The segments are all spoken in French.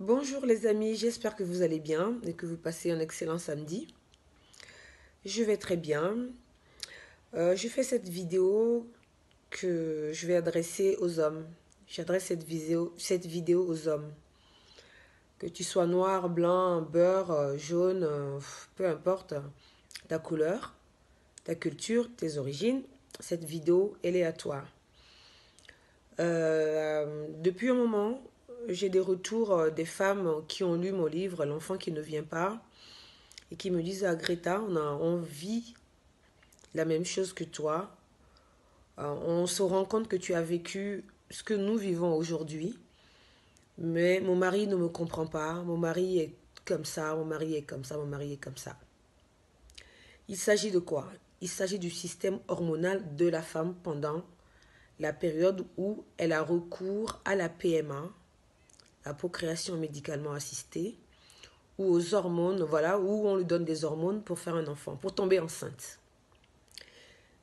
Bonjour les amis, j'espère que vous allez bien et que vous passez un excellent samedi. Je vais très bien. Je fais cette vidéo que je vais adresser aux hommes. J'adresse cette vidéo aux hommes. Que tu sois noir, blanc, beurre, jaune, peu importe ta couleur, ta culture, tes origines, cette vidéo, elle est à toi. Depuis un moment, j'ai des retours des femmes qui ont lu mon livre, L'enfant qui ne vient pas, et qui me disent, ah Greta, on vit la même chose que toi. On se rend compte que tu as vécu ce que nous vivons aujourd'hui, mais mon mari ne me comprend pas, mon mari est comme ça, mon mari est comme ça, mon mari est comme ça. Il s'agit de quoi? Il s'agit du système hormonal de la femme pendant la période où elle a recours à la PMA, la procréation médicalement assistée, ou aux hormones, voilà, où on lui donne des hormones pour faire un enfant, pour tomber enceinte.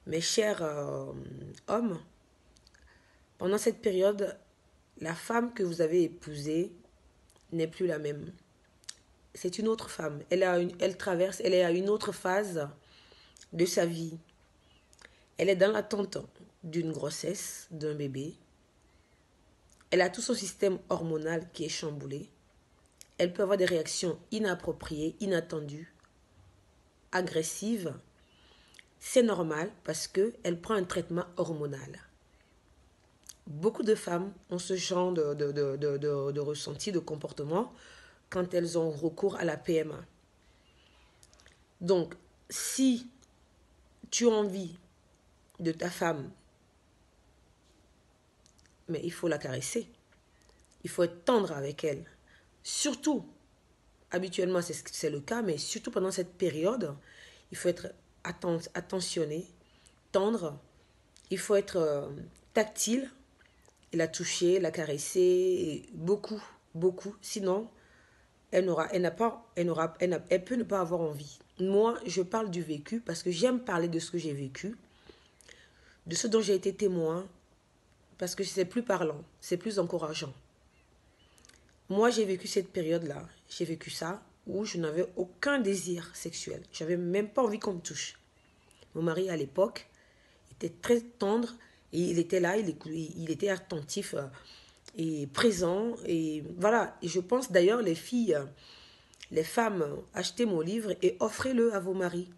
Mes chers hommes, pendant cette période, la femme que vous avez épousée n'est plus la même. C'est une autre femme. Elle est à une autre phase de sa vie. Elle est dans l'attente d'une grossesse, d'un bébé. Elle a tout son système hormonal qui est chamboulé. Elle peut avoir des réactions inappropriées, inattendues, agressives. C'est normal parce qu'elle prend un traitement hormonal. Beaucoup de femmes ont ce genre de ressenti, de comportement quand elles ont recours à la PMA. Donc, si tu as envie de ta femme, mais il faut la caresser, il faut être tendre avec elle. Surtout, habituellement c'est le cas, mais surtout pendant cette période, il faut être attentionné, tendre, il faut être tactile, la toucher, la caresser, beaucoup, beaucoup. Sinon, elle peut ne pas avoir envie. Moi, je parle du vécu parce que j'aime parler de ce que j'ai vécu, de ce dont j'ai été témoin, parce que c'est plus parlant, c'est plus encourageant. Moi, j'ai vécu cette période-là, j'ai vécu ça, où je n'avais aucun désir sexuel. J'avais même pas envie qu'on me touche. Mon mari, à l'époque, était très tendre, et il était là, il était attentif et présent. Et voilà, et je pense d'ailleurs, les filles, les femmes, achetez mon livre et offrez-le à vos maris.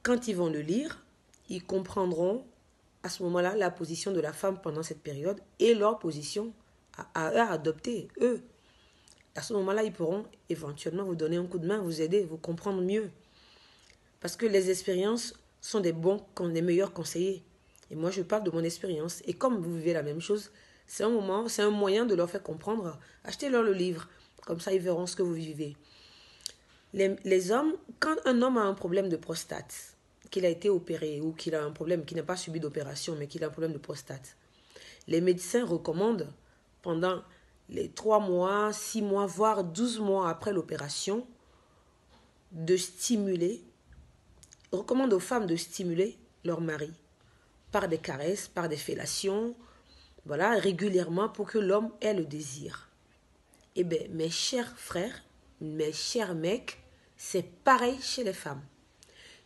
Quand ils vont le lire, ils comprendront à ce moment-là la position de la femme pendant cette période et leur position à adopter, eux. À ce moment-là, ils pourront éventuellement vous donner un coup de main, vous aider, vous comprendre mieux. Parce que les expériences sont des meilleurs conseillers. Et moi, je parle de mon expérience. Et comme vous vivez la même chose, c'est un moyen de leur faire comprendre. Achetez-leur le livre. Comme ça, ils verront ce que vous vivez. Les hommes, quand un homme a un problème de prostate, qu'il a été opéré ou qu'il a un problème, qu'il n'a pas subi d'opération, mais qu'il a un problème de prostate, les médecins recommandent pendant les 3 mois, 6 mois, voire 12 mois après l'opération, de stimuler, recommandent aux femmes de stimuler leur mari par des caresses, par des fellations, voilà, régulièrement pour que l'homme ait le désir. Eh bien, mes chers frères, mes chers mecs, c'est pareil chez les femmes.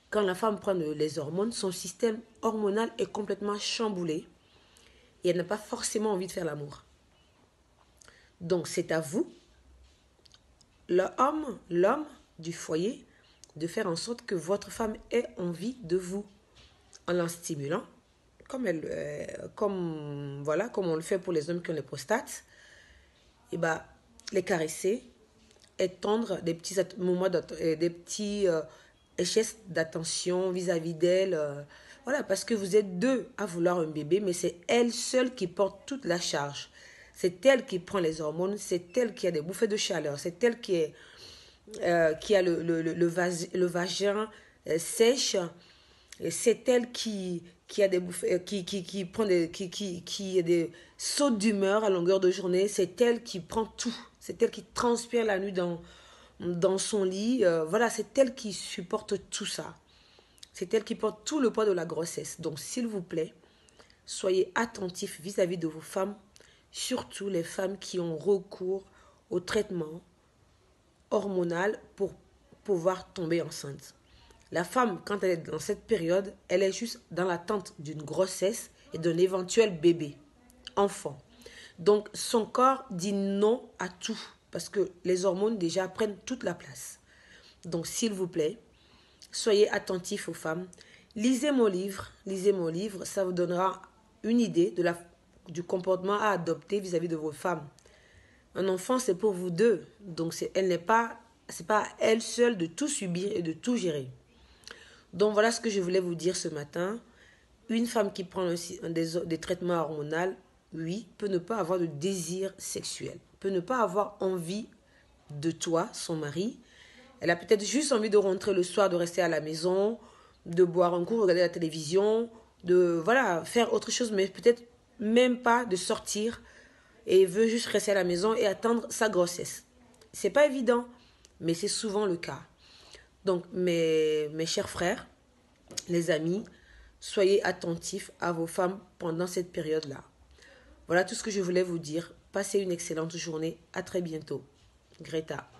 Quand la femme prend les hormones, son système hormonal est complètement chamboulé et elle n'a pas forcément envie de faire l'amour. Donc c'est à vous, l'homme du foyer, de faire en sorte que votre femme ait envie de vous en la stimulant, comme on le fait pour les hommes qui ont les prostates, et ben les caresser, étendre des petits moments, des petits gestes d'attention vis-à-vis d'elle. Voilà, parce que vous êtes deux à vouloir un bébé, mais c'est elle seule qui porte toute la charge. C'est elle qui prend les hormones, c'est elle qui a des bouffées de chaleur, c'est elle qui a le vagin sèche, c'est elle qui a des bouffées, qui prend qui a des sauts d'humeur à longueur de journée, c'est elle qui prend tout, c'est elle qui transpire la nuit dans son lit, voilà, c'est elle qui supporte tout ça. C'est elle qui porte tout le poids de la grossesse. Donc, s'il vous plaît, soyez attentifs vis-à-vis de vos femmes, surtout les femmes qui ont recours au traitement hormonal pour pouvoir tomber enceinte. La femme, quand elle est dans cette période, elle est juste dans l'attente d'une grossesse et d'un éventuel bébé, enfant. Donc, son corps dit non à tout parce que les hormones déjà prennent toute la place. Donc, s'il vous plaît, soyez attentifs aux femmes. Lisez mon livre, ça vous donnera une idée du comportement à adopter vis-à-vis de vos femmes. Un enfant, c'est pour vous deux. Donc, c'est pas à elle seule de tout subir et de tout gérer. Donc, voilà ce que je voulais vous dire ce matin. Une femme qui prend des traitements hormonaux, oui, peut ne pas avoir de désir sexuel, peut ne pas avoir envie de toi, son mari. Elle a peut-être juste envie de rentrer le soir, de rester à la maison, de boire un coup, regarder la télévision, de faire autre chose, mais peut-être même pas de sortir et veut juste rester à la maison et attendre sa grossesse. C'est pas évident, mais c'est souvent le cas. Donc, mes chers frères, les amis, soyez attentifs à vos femmes pendant cette période-là. Voilà tout ce que je voulais vous dire. Passez une excellente journée. À très bientôt. Greta.